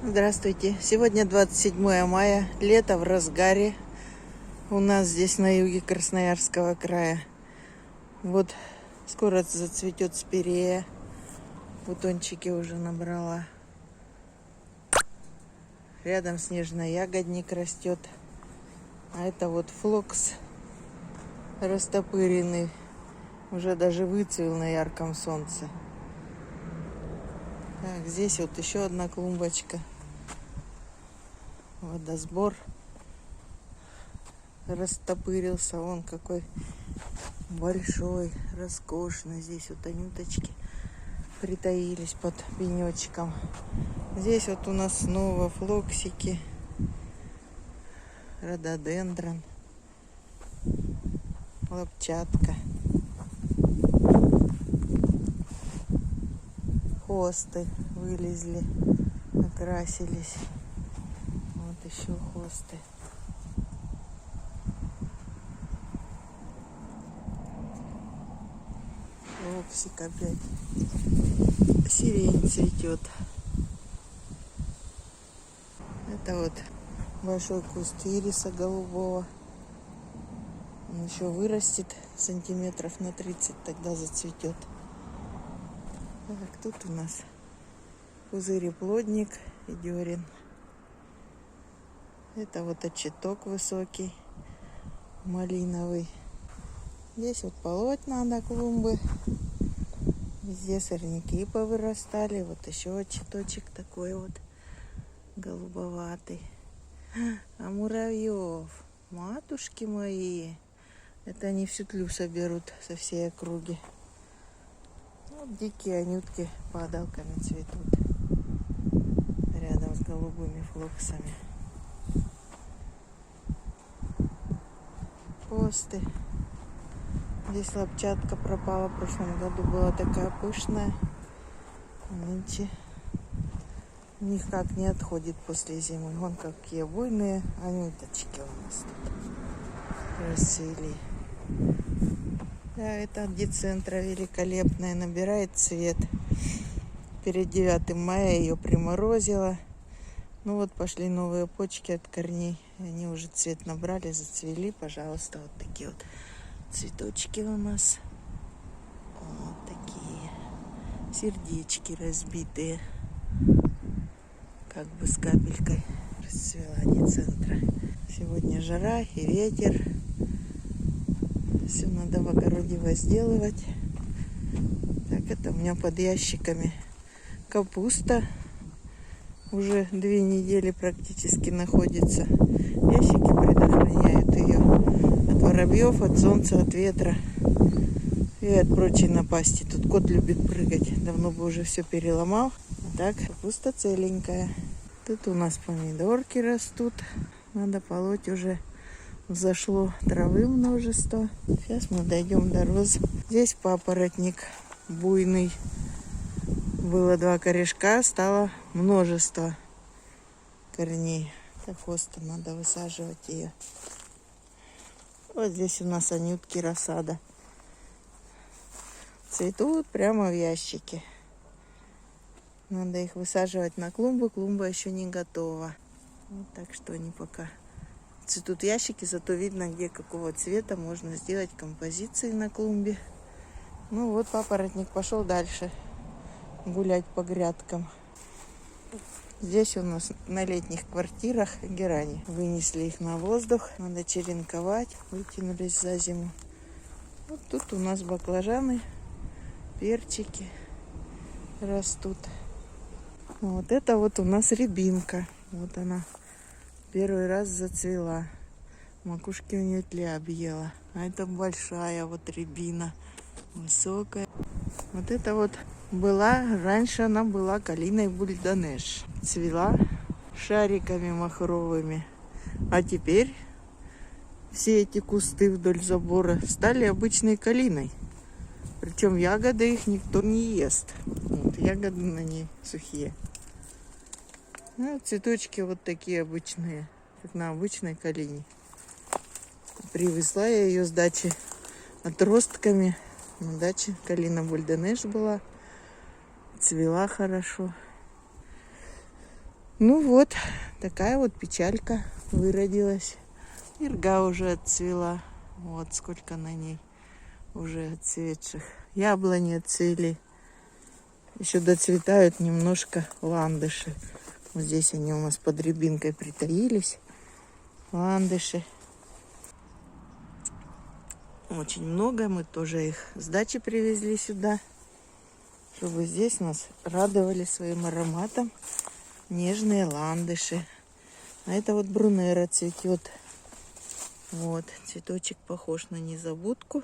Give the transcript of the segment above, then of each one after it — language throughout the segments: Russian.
Здравствуйте. Сегодня 27 мая, лето в разгаре. У нас здесь на юге Красноярского края. Вот скоро зацветет спирея. Бутончики уже набрала. Рядом снежный ягодник растет. А это вот флокс растопыренный. Уже даже выцвел на ярком солнце. Так, здесь вот еще одна клумбочка. Водосбор растопырился. Вон какой большой, роскошный. Здесь вот анюточки притаились под пенечком. Здесь вот у нас снова флоксики, рододендрон, лапчатка, хосты вылезли, окрасились. Вот еще хосты. Флоксик опять. Сирень цветет. Это вот большой куст ириса голубого. Он еще вырастет сантиметров на 30, тогда зацветет. Так, тут у нас пузыреплодник и дерен. Это вот очеток высокий, малиновый. Здесь вот полоть надо клумбы. Везде сорняки повырастали. Вот еще очеточек такой вот голубоватый. А муравьев, матушки мои, это они всю тлю соберут со всей округи. Вот дикие анютки падалками цветут рядом с голубыми флоксами. Хосты. Здесь лапчатка пропала. В прошлом году была такая пышная. Нынче никак не отходит после зимы. Вон какие буйные анюточки у нас тут расцвели. Да, это децентра великолепная. Набирает цвет. Перед 9 мая ее приморозило. Ну вот пошли новые почки от корней. Они уже цвет набрали, зацвели. Пожалуйста, вот такие вот цветочки у нас. Вот такие. Сердечки разбитые. Как бы с капелькой расцвела децентра. Сегодня жара и ветер. Все надо в огороде возделывать. Так, это у меня под ящиками капуста. Уже 2 недели практически находится. Ящики предохраняют ее от воробьев, от солнца, от ветра и от прочей напасти. Тут кот любит прыгать. Давно бы уже все переломал. А так, капуста целенькая. Тут у нас помидорки растут. Надо полоть уже. Взошло травы множество. Сейчас мы дойдем до роз. Здесь папоротник буйный. Было 2 корешка, стало множество корней. Это хоста, надо высаживать ее. Вот здесь у нас анютки рассада. Цветут прямо в ящике. Надо их высаживать на клумбу. Клумба еще не готова. Вот так что они пока цветут ящики. Зато видно, где какого цвета можно сделать композиции на клумбе. Ну вот папоротник пошел дальше гулять по грядкам. Здесь у нас на летних квартирах герани. Вынесли их на воздух. Надо черенковать. Вытянулись за зиму. Вот тут у нас баклажаны, перчики растут. Вот это вот у нас рябинка. Вот она первый раз зацвела. Макушки у нее тля объела. А это большая вот рябина. Высокая. Вот это вот была, раньше она была калиной бульдонеш. Цвела шариками махровыми. А теперь все эти кусты вдоль забора стали обычной калиной. Причем ягоды их никто не ест. Вот, ягоды на ней сухие. Ну, цветочки вот такие обычные, как на обычной калине. Привезла я ее с дачи отростками. На даче калина бульдонеш была. Цвела хорошо. Ну вот, такая вот печалька выродилась. Ирга уже отцвела. Вот сколько на ней уже отцветших. Яблони отцвели. Еще доцветают немножко ландыши. Вот здесь они у нас под рябинкой притаились. Ландыши. Очень много. Мы тоже их с дачи привезли сюда, чтобы здесь нас радовали своим ароматом нежные ландыши. А это вот брунера цветет. Вот, цветочек похож на незабудку.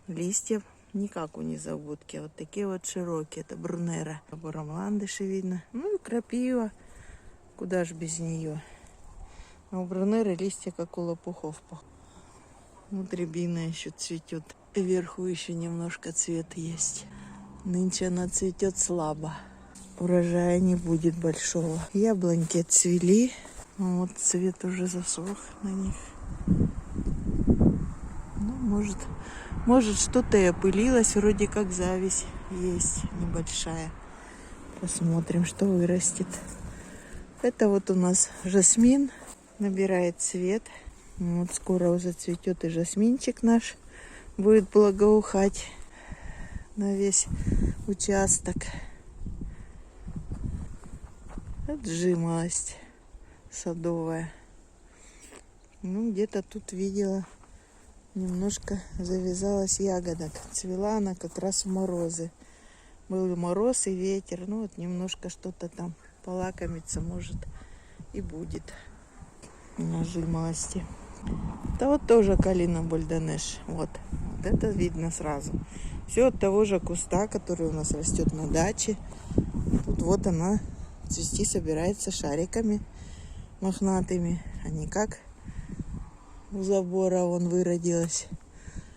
Листья не как у незабудки, а вот такие вот широкие. Это брунера. Набором ландыши видно. Ну и крапива. Куда ж без нее. А у брунеры листья как у лопухов. Вот рябина еще цветет. И вверху еще немножко цвет есть. Нынче она цветет слабо. Урожая не будет большого. Яблоньки отцвели. Вот цвет уже засох на них. Ну, может что-то и опылилось. Вроде как зависть есть небольшая. Посмотрим, что вырастет. Это вот у нас жасмин. Набирает цвет. Вот скоро уже цветет и жасминчик наш. Будет благоухать на весь участок. Отжималость садовая. Ну, где-то тут видела, немножко завязалась ягодок. Цвела она как раз в морозы. Был и мороз, и ветер. Ну, вот немножко что-то там полакомиться может и будет на жимолости. Это вот тоже калина бульденеш. Вот это видно сразу. Все от того же куста, который у нас растет на даче. Тут вот она цвести собирается шариками мохнатыми, а не как у забора вон выродилась.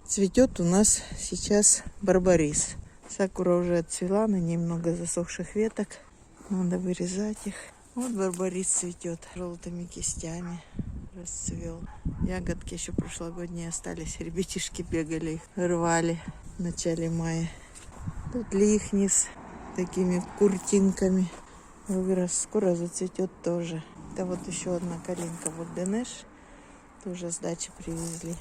Цветет у нас сейчас барбарис. Сакура уже отцвела, на ней много засохших веток. Надо вырезать их. Вот барбарис цветет желтыми кистями. Расцвел. Ягодки еще прошлогодние остались. Ребятишки бегали, их рвали в начале мая. Тут лихнис такими куртинками вырос. Скоро зацветет тоже. Это вот еще одна калинка бульденеш. Тоже с дачи привезли.